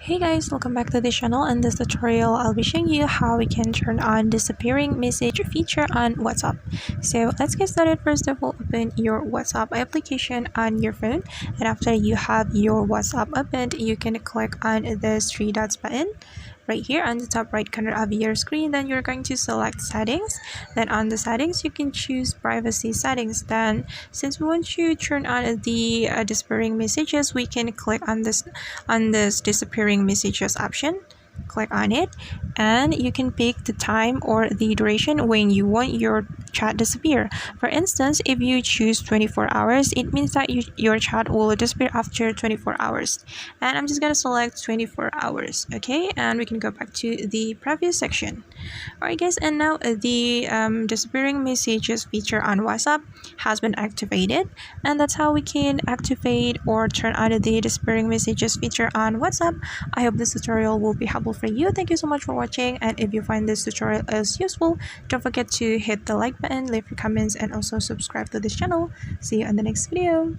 Hey guys, welcome back to the channel. In this tutorial, I'll be showing you how we can turn on disappearing message feature on WhatsApp. So let's get started. First of all, open your WhatsApp application on your phone, and after you have your WhatsApp opened, you can click on this three dots button right here on the top right corner of your screen. Then you're going to select settings. Then on the settings, you can choose privacy settings. Then since we want to turn on the disappearing messages, we can click on this disappearing messages option. Click on it, and you can pick the time or the duration when you want your chat disappear. For instance, if you choose 24 hours, it means that your chat will disappear after 24 hours. And I'm just gonna select 24 hours. Okay, and we can go back to the previous section. Alright guys, and now the disappearing messages feature on WhatsApp has been activated, and that's how we can activate or turn on the disappearing messages feature on WhatsApp. I hope this tutorial will be helpful for you. Thank you so much for watching, and if you find this tutorial is useful, don't forget to hit the like button, leave your comments, and also subscribe to this channel. See you on the next video.